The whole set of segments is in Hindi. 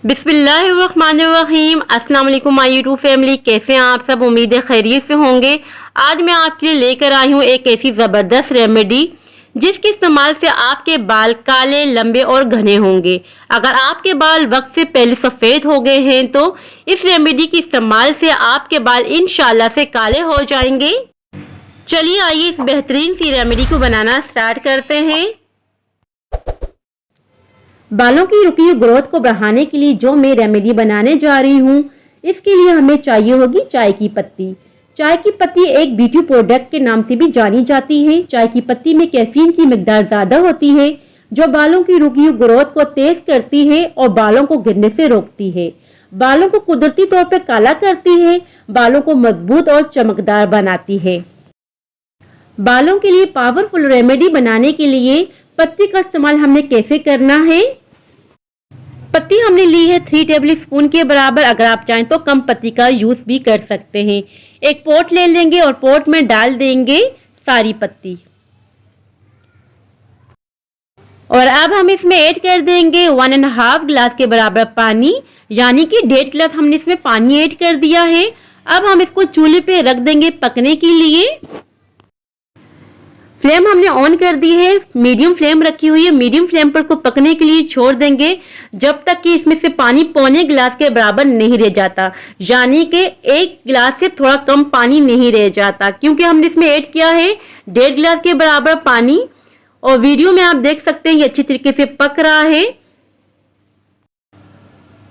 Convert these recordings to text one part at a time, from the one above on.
बिस्मिल्लाहिर्रहमानिर्रहीम। अस्सलाम वालेकुम माय यूट्यूब फैमिली, कैसे हैं आप सब? उम्मीद है खैरियत से होंगे। आज मैं आपके लिए लेकर आई हूँ एक ऐसी ज़बरदस्त रेमेडी जिसके इस्तेमाल से आपके बाल काले, लंबे और घने होंगे। अगर आपके बाल वक्त से पहले सफ़ेद हो गए हैं तो इस रेमेडी के इस्तेमाल से आपके बाल इंशाल्लाह से काले हो जाएंगे। चलिए आइए इस बेहतरीन सी रेमेडी को बनाना स्टार्ट करते हैं। बालों की रुकी हुई ग्रोथ को बढ़ाने के लिए जो मैं रेमेडी बनाने जा रही हूँ, इसके लिए हमें चाहिए होगी चाय की पत्ती। चाय की पत्ती एक ब्यूटी प्रोडक्ट के नाम से भी जानी जाती है। चाय की पत्ती में कैफीन की मिकदार ज़्यादा होती है जो बालों की रुकी हुई ग्रोथ को तेज करती है और बालों को गिरने से रोकती है। बालों को कुदरती तौर पर काला करती है, बालों को मजबूत और चमकदार बनाती है। बालों के लिए पावरफुल रेमेडी बनाने के लिए पत्ती का इस्तेमाल हमने कैसे करना है। पत्ती हमने ली है 3 टेबल स्पून के बराबर। अगर आप चाहें तो कम पत्ती का यूज भी कर सकते हैं। एक पॉट ले लेंगे और पॉट में डाल देंगे सारी पत्ती और अब हम इसमें ऐड कर देंगे 1.5 गिलास के बराबर पानी, यानी कि 1.5 गिलास हमने इसमें पानी ऐड कर दिया है। अब हम इसको चूल्हे पे रख देंगे पकने के लिए। फ्लेम हमने ऑन कर दी है, मीडियम फ्लेम रखी हुई है। मीडियम फ्लेम पर को पकने के लिए छोड़ देंगे जब तक कि इसमें से पानी पौने गिलास के बराबर नहीं रह जाता, यानी कि 1 गिलास से थोड़ा कम पानी नहीं रह जाता, क्योंकि हमने इसमें ऐड किया है 1.5 गिलास के बराबर पानी। और वीडियो में आप देख सकते हैं ये अच्छी तरीके से पक रहा है।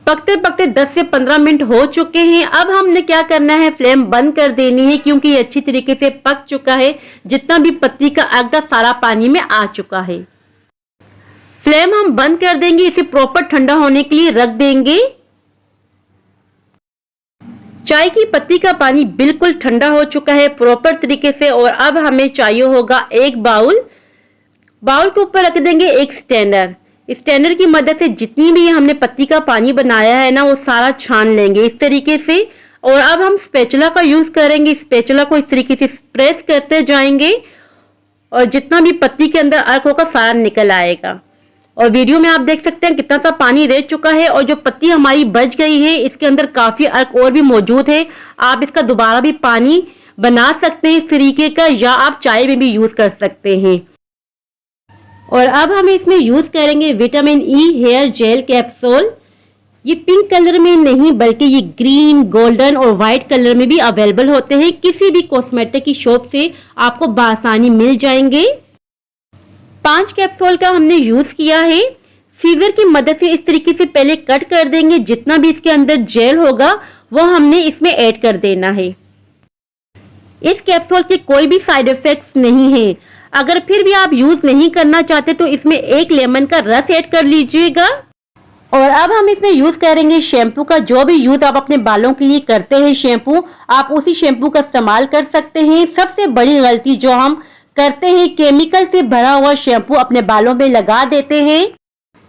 पकते पकते 10 से 15 मिनट हो चुके हैं। अब हमने क्या करना है, फ्लेम बंद कर देनी है, क्योंकि ये अच्छी तरीके से पक चुका है। जितना भी पत्ती का अगदा सारा पानी में आ चुका है। फ्लेम हम बंद कर देंगे, इसे प्रॉपर ठंडा होने के लिए रख देंगे। चाय की पत्ती का पानी बिल्कुल ठंडा हो चुका है प्रॉपर तरीके से। और अब हमें चाहिए होगा एक बाउल के ऊपर रख देंगे एक स्टैंडर। स्टैंडर की मदद से जितनी भी हमने पत्ती का पानी बनाया है ना, वो सारा छान लेंगे इस तरीके से। और अब हम स्पैचुला का यूज करेंगे। स्पैचुला को इस तरीके से प्रेस करते जाएंगे और जितना भी पत्ती के अंदर अर्क होगा सारा निकल आएगा। और वीडियो में आप देख सकते हैं कितना सा पानी रह चुका है और जो पत्ती हमारी बच गई है इसके अंदर काफी अर्क और भी मौजूद है। आप इसका दोबारा भी पानी बना सकते हैं इस तरीके का, या आप चाय में भी यूज कर सकते हैं। और अब हम इसमें यूज करेंगे vitamin E hair gel capsule. ये पिंक कलर में नहीं बल्कि ये ग्रीन, गोल्डन और व्हाइट कलर में भी अवेलेबल होते हैं। किसी भी कॉस्मेटिक की शॉप से आपको बआसानी मिल जाएंगे। 5 कैप्सूल का हमने यूज किया है। सीजर की मदद से इस तरीके से पहले कट कर देंगे। जितना भी इसके अंदर जेल होगा वो हमने इसमें ऐड कर देना है। इस कैप्सूल के कोई भी साइड इफेक्ट्स नहीं है। अगर फिर भी आप यूज नहीं करना चाहते तो इसमें 1 लेमन का रस ऐड कर लीजिएगा। और अब हम इसमें यूज करेंगे शैम्पू का। जो भी यूज आप अपने बालों के लिए करते हैं शैम्पू, आप उसी शैम्पू का इस्तेमाल कर सकते हैं। सबसे बड़ी गलती जो हम करते हैं, केमिकल से भरा हुआ शैम्पू अपने बालों में लगा देते हैं,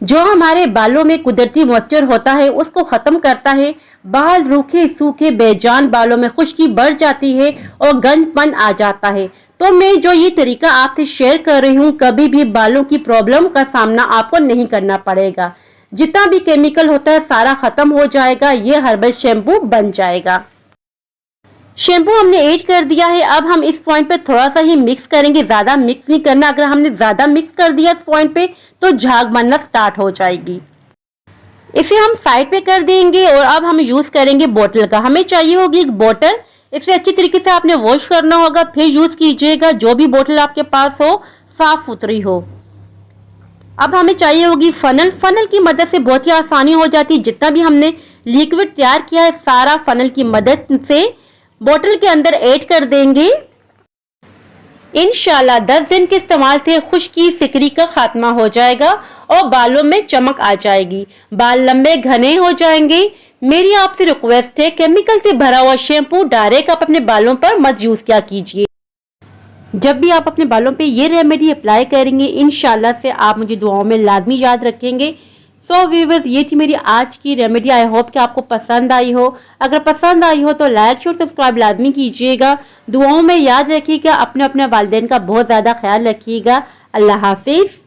जो हमारे बालों में कुदरती मॉइस्चर होता है उसको खत्म करता है। बाल रूखे सूखे बेजान बालों में खुश्की बढ़ जाती है और गंदपन आ जाता है। तो मैं जो ये तरीका आपसे शेयर कर रही हूँ, कभी भी बालों की प्रॉब्लम का सामना आपको नहीं करना पड़ेगा। जितना भी केमिकल होता है सारा खत्म हो जाएगा। ये हर्बल शैम्पू बन जाएगा। शैम्पू हमने ऐड कर दिया है। अब हम इस पॉइंट पे थोड़ा सा ही मिक्स करेंगे, ज्यादा मिक्स नहीं करना। अगर हमने ज्यादा मिक्स कर दिया इस पॉइंट पे तो झाग बनना स्टार्ट हो जाएगी। इसे हम साइड पे कर देंगे और अब हम यूज करेंगे बोतल का। हमें चाहिए होगी एक बोतल। इसे अच्छी तरीके से आपने वॉश करना होगा, फिर यूज कीजिएगा। जो भी बोतल आपके पास हो साफ सुथरी हो। अब हमें चाहिए होगी फनल। फनल की मदद से बहुत ही आसानी हो जाती है। जितना भी हमने लिक्विड तैयार किया है सारा फनल की मदद से बोतल के अंदर ऐड कर देंगे। इंशाल्लाह 10 दिन के इस्तेमाल से खुश्की सिकरी का खात्मा हो जाएगा और बालों में चमक आ जाएगी। बाल लंबे घने हो जाएंगे। मेरी आपसे रिक्वेस्ट है, केमिकल से भरा हुआ शैम्पू डायरेक्ट आप अपने बालों पर मत यूज किया कीजिए। जब भी आप अपने बालों पे ये रेमेडी अप्लाई करेंगे इंशाल्लाह से आप मुझे दुआओं में लाजमी याद रखेंगे। सो व्यूअर्स, ये थी मेरी आज की रेमेडी। आई होप कि आपको पसंद आई हो। अगर पसंद आई हो तो लाइक शेयर सब्सक्राइब लाजमी कीजिएगा। दुआओं में याद रखिएगा। अपने वालिदैन का बहुत ज़्यादा ख्याल रखिएगा। अल्लाह हाफिज़।